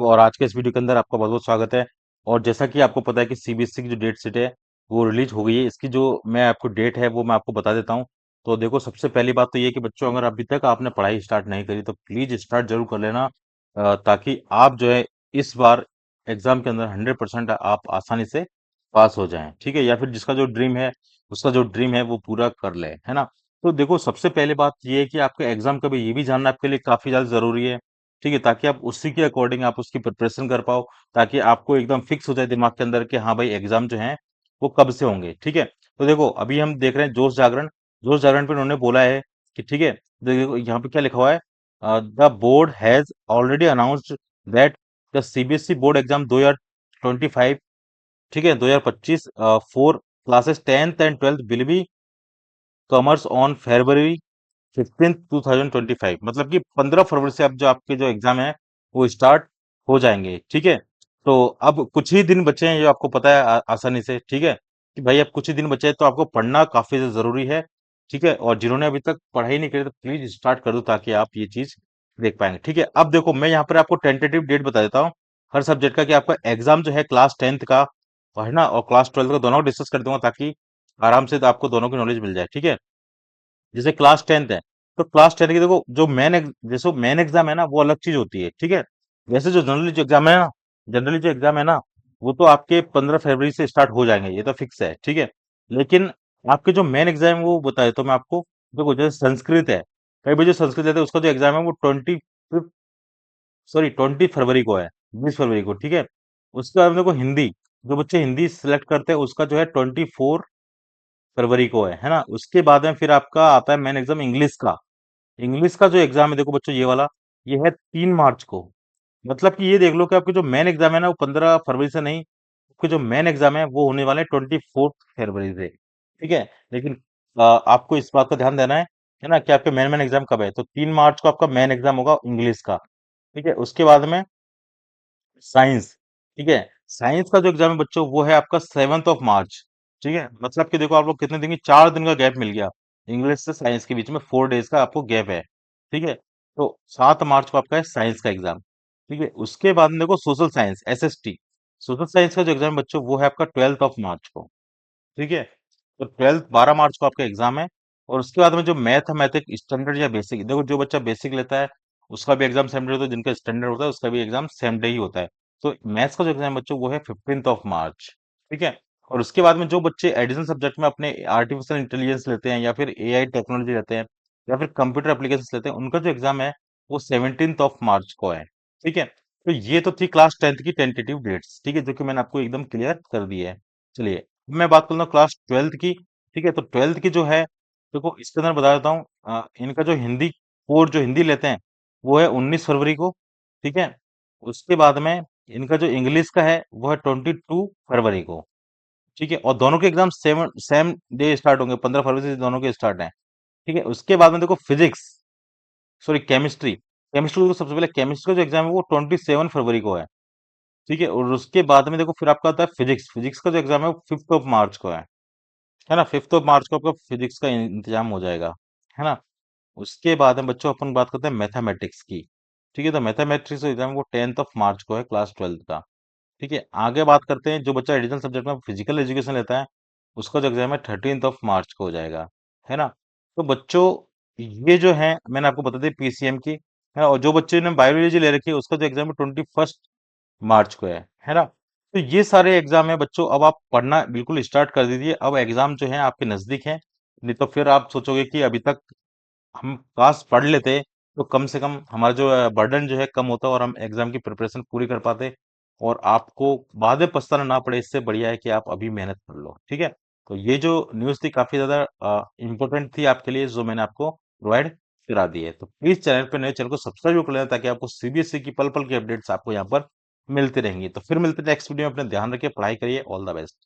और आज के इस वीडियो के अंदर आपका बहुत बहुत स्वागत है। और जैसा कि आपको पता है कि सीबीएसई की जो डेट शीट है वो रिलीज हो गई है। इसकी जो मैं आपको डेट है वो मैं आपको बता देता हूँ। तो देखो, सबसे पहली बात तो ये है कि बच्चों, अगर अभी तक आपने पढ़ाई स्टार्ट नहीं करी तो प्लीज स्टार्ट जरूर कर लेना, ताकि आप जो है इस बार एग्जाम के अंदर 100% आप आसानी से पास हो जाएं। ठीक है, या फिर जिसका जो ड्रीम है उसका जो ड्रीम है वो पूरा कर ले, है ना। तो देखो, सबसे पहली बात ये है कि आपके एग्जाम का भी ये भी जानना आपके लिए काफी ज्यादा जरूरी है। ठीक है, ताकि आप उसी के अकॉर्डिंग आप उसकी प्रिपरेशन कर पाओ, ताकि आपको एकदम फिक्स हो जाए दिमाग के अंदर कि हाँ भाई, एग्जाम जो है वो कब से होंगे। ठीक है, तो देखो, अभी हम देख रहे हैं जोश जागरण पे उन्होंने बोला है कि ठीक है, देखो यहाँ पे क्या लिखा हुआ है। The board has already announced that the CBSE board exam 2025, ठीक है, 2025 for classes 10th and 12th will be commerce on February 15 2025। मतलब कि 15 फरवरी से अब जो आपके जो एग्जाम है वो स्टार्ट हो जाएंगे। ठीक है, तो अब कुछ ही दिन बचे हैं, जो आपको पता है आसानी से। ठीक है, कि भाई अब कुछ ही दिन बचे हैं तो आपको पढ़ना काफी ज्यादा जरूरी है। ठीक है, और जिन्होंने अभी तक पढ़ाई नहीं करी तो प्लीज स्टार्ट कर दो, ताकि आप ये चीज देख पाएंगे। ठीक है, अब देखो, मैं यहाँ पर आपको टेंटेटिव डेट बता देता हूँ हर सब्जेक्ट का, कि आपका एग्जाम जो है क्लास 10th का है ना, और क्लास 12th का दोनों डिस्कस कर दूंगा, ताकि आराम से तो आपको दोनों की नॉलेज मिल जाए। ठीक है, जैसे क्लास 10th है तो क्लास 10 की देखो, जो जैसे मेन एग्जाम है ना वो अलग चीज होती है। ठीक है, वैसे जो जनरली जो एग्जाम है ना वो तो आपके 15 फरवरी से स्टार्ट हो जाएंगे, ये तो फिक्स है। ठीक है, लेकिन आपके जो मेन एग्जाम है वो बता देता हूँ मैं आपको। देखो, जैसे संस्कृत है, कई बार जो संस्कृत लेते हैं उसका जो एग्जाम है वो 20 फरवरी को है, 20 फरवरी को। ठीक है, उसके बाद में देखो हिंदी, जो बच्चे हिंदी सिलेक्ट करते हैं उसका जो है 24 फरवरी को है ना। उसके बाद में फिर आपका आता है मेन एग्जाम इंग्लिश का। इंग्लिश का जो एग्जाम है देखो बच्चों, ये वाला, ये है 3 मार्च को। मतलब कि ये देख लो कि आपके जो मेन एग्जाम है ना वो 15 फरवरी से नहीं, आपके जो मेन एग्जाम है वो होने वाले 24 फरवरी से। ठीक है, लेकिन आपको इस बात का ध्यान देना है ना, कि आपके मेन मेन एग्जाम कब है। तो 3 मार्च को आपका मेन एग्जाम होगा इंग्लिश का। ठीक है, उसके बाद में साइंस। ठीक है, साइंस का जो एग्जाम है बच्चों वो है आपका 7th ऑफ मार्च। ठीक है, मतलब कि देखो आप लोग कितने दिन की, 4 दिन का गैप मिल गया इंग्लिश से साइंस के बीच में, 4 डेज का आपको गैप है। ठीक है, तो 7 मार्च को आपका है साइंस का एग्जाम। ठीक है, उसके बाद में देखो social science, SST, social science का जो एग्जाम बच्चों वो है आपका 12th ऑफ मार्च को। ठीक है, तो 12मार्च को आपका एग्जाम है। और उसके बाद में जो मैथमेटिक स्टैंडर्ड या बेसिक, देखो जो बच्चा बेसिक लेता है उसका भी एग्जाम सेम डे होता है, जिनका स्टैंडर्ड होता है उसका भी एग्जाम सेम डे ही होता है। तो मैथ्स का जो एग्जाम बच्चों वो है 15th ऑफ मार्च। ठीक है, और उसके बाद में जो बच्चे एडिशनल सब्जेक्ट में अपने आर्टिफिशियल इंटेलिजेंस लेते हैं, या फिर एआई टेक्नोलॉजी लेते हैं, या फिर कंप्यूटर एप्लीकेशन लेते हैं, उनका जो एग्जाम है वो 17th ऑफ मार्च को है। ठीक है, तो ये तो थी क्लास 10th की टेंटेटिव डेट्स। ठीक है, जो कि मैंने आपको एकदम क्लियर कर दी है। चलिए, मैं बात करता हूँ क्लास 12th की। ठीक है, तो 12th की जो है, देखो इसके अंदर बता देता हूँ, इनका जो हिंदी कोर जो हिंदी लेते हैं वो है 19 फरवरी को। ठीक है, उसके बाद में इनका जो इंग्लिश का है वो है 22 फरवरी को। ठीक है, और दोनों के exam same same day start होंगे, 15 फरवरी से दोनों के स्टार्ट हैं। ठीक है, उसके बाद में देखो फिजिक्स, सॉरी केमिस्ट्री, केमिस्ट्री को सबसे पहले केमिस्ट्री का जो एग्जाम है वो 27 फरवरी को है। ठीक है, और उसके बाद में देखो फिर आपका आता है फिजिक्स, फिजिक्स का जो एग्जाम है वो 5th ऑफ मार्च को है ना। 5th ऑफ मार्च को आपका फिजिक्स का इंतजाम हो जाएगा, है ना। उसके बाद में बच्चों अपन बात करते हैं मैथमेटिक्स की। ठीक है, तो मैथमेटिक्स का एग्जाम वो 10th ऑफ मार्च को है, क्लास 12th का। ठीक है, आगे बात करते हैं जो बच्चा एडिशनल सब्जेक्ट में फिजिकल एजुकेशन लेता है उसका जो एग्जाम है 13th ऑफ मार्च को हो जाएगा, है ना। तो बच्चों, ये जो है मैंने आपको बता दी पीसीएम की, है ना। और जो बच्चे ने बायोलॉजी ले रखी है उसका जो एग्जाम है 21 मार्च को है ना। तो ये सारे एग्जाम है बच्चों, अब आप पढ़ना बिल्कुल स्टार्ट कर दीजिए, अब एग्जाम जो है आपके नजदीक है। नहीं तो फिर आप सोचोगे कि अभी तक हम काश पढ़ लेते तो कम से कम हमारा जो बर्डन जो है कम होता और हम एग्जाम की प्रिपरेशन पूरी कर पाते, और आपको बाद में पछताना ना पड़े। इससे बढ़िया है कि आप अभी मेहनत कर लो। ठीक है, तो ये जो न्यूज़ थी काफी ज्यादा इंपॉर्टेंट थी आपके लिए, जो मैंने आपको प्रोवाइड करा दी है। तो प्लीज चैनल पे नए, चैनल को सब्सक्राइब कर लेना, ताकि आपको सीबीएसई की पल पल की अपडेट्स आपको यहाँ पर मिलती रहेंगी। तो फिर मिलते हैं नेक्स्ट वीडियो में, अपने ध्यान रखिए, पढ़ाई करिए, ऑल द बेस्ट।